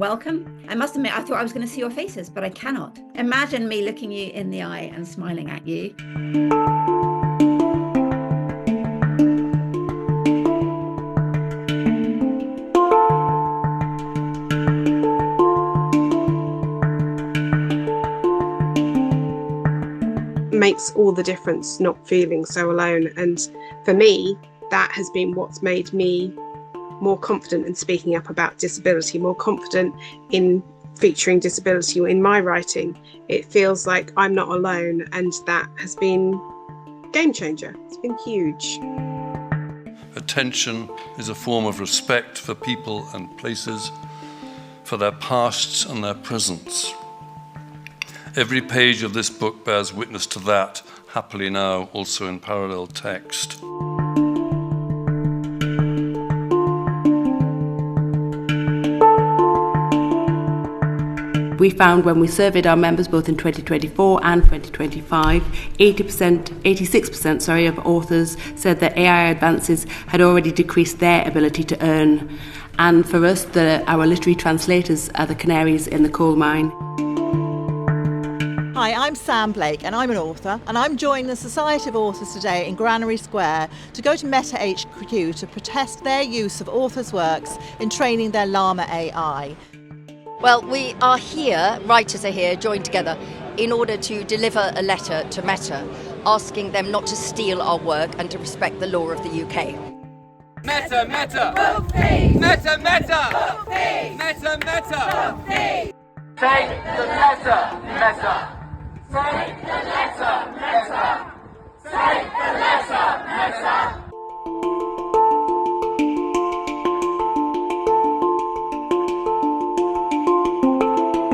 welcome. I must admit, I thought I was going to see your faces, but I cannot. Imagine me looking you in the eye and smiling at you. Makes all the difference not feeling so alone. And for me, that has been what's made me more confident in speaking up about disability, more confident in featuring disability in my writing. It feels like I'm not alone, and that has been a game changer. It's been huge. Attention is a form of respect for people and places, for their pasts and their presents. Every page of this book bears witness to that, happily now also in parallel text. We found when we surveyed our members both in 2024 and 2025, 86% of authors said that AI advances had already decreased their ability to earn. And for us, our literary translators are the canaries in the coal mine. Hi, I'm Sam Blake and I'm an author, and I'm joining the Society of Authors today in Granary Square to go to Meta HQ to protest their use of authors' works in training their Llama AI. Well, we are here, writers are here, joined together in order to deliver a letter to Meta asking them not to steal our work and to respect the law of the UK. Meta, Meta! Meta, Meta! Meta, Meta! Take the letter, Meta! Take the letter, Meta! Take the letter, Meta!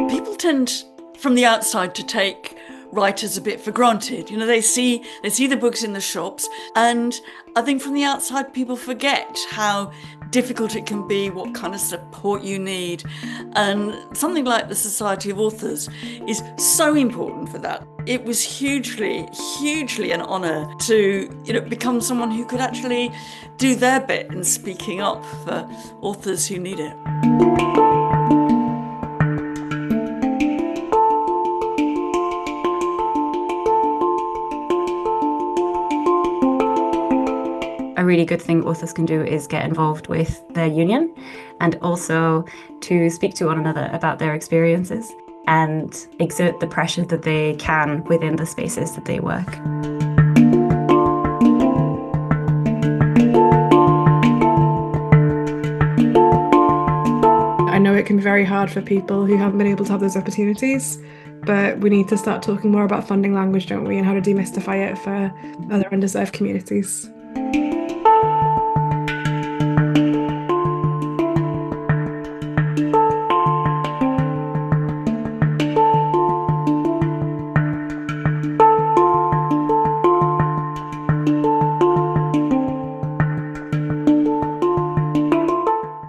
People tend from the outside to take writers a bit for granted. You know, they see the books in the shops, and I think from the outside people forget how difficult it can be, what kind of support you need, and something like the Society of Authors is so important for that. It was hugely an honour to become someone who could actually do their bit in speaking up for authors who need it. A really good thing authors can do is get involved with their union, and also to speak to one another about their experiences and exert the pressure that they can within the spaces that they work. I know it can be very hard for people who haven't been able to have those opportunities, but we need to start talking more about funding language, don't we, and how to demystify it for other underserved communities.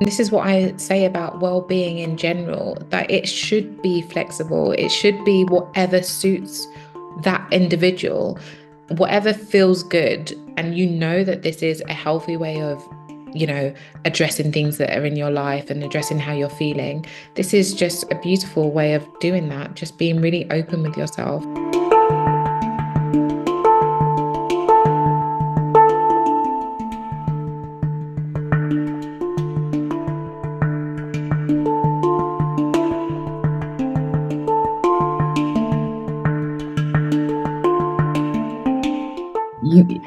This is what I say about well-being in general, that it should be flexible. It should be whatever suits that individual, whatever feels good. And you know that this is a healthy way of, addressing things that are in your life and addressing how you're feeling. This is just a beautiful way of doing that, just being really open with yourself.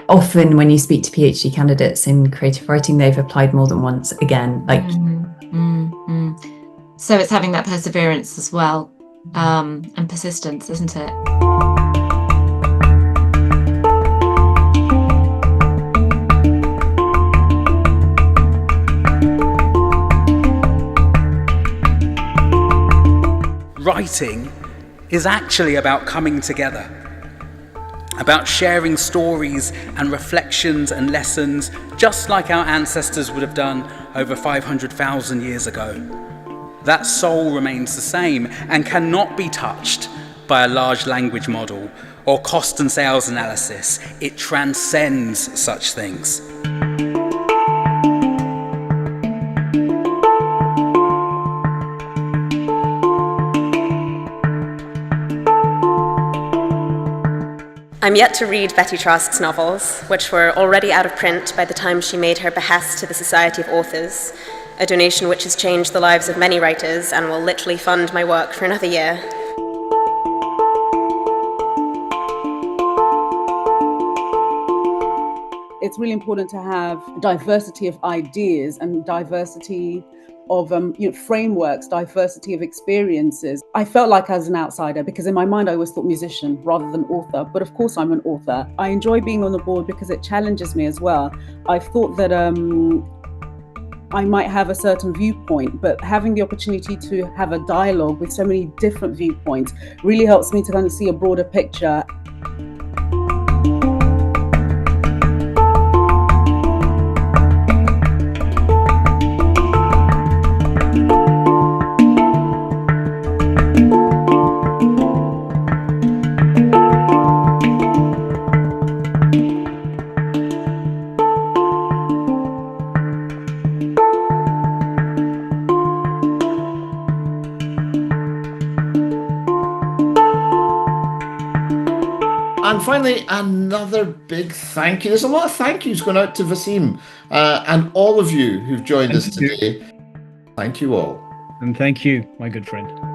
Often when you speak to PhD candidates in creative writing, they've applied more than once again. So it's having that perseverance as well, and persistence, isn't it? Writing is actually about coming together, about sharing stories and reflections and lessons, just like our ancestors would have done over 500,000 years ago. That soul remains the same and cannot be touched by a large language model or cost and sales analysis. It transcends such things. I'm yet to read Betty Trask's novels, which were already out of print by the time she made her behest to the Society of Authors, a donation which has changed the lives of many writers and will literally fund my work for another year. It's really important to have diversity of ideas and diversity of frameworks, diversity of experiences. I felt like I was an outsider because in my mind I always thought musician rather than author, but of course I'm an author. I enjoy being on the board because it challenges me as well. I thought that I might have a certain viewpoint, but having the opportunity to have a dialogue with so many different viewpoints really helps me to kind of see a broader picture. And finally, another big thank you. There's a lot of thank yous going out to Wasim and all of you who've joined us today. Thank you all. And thank you, my good friend.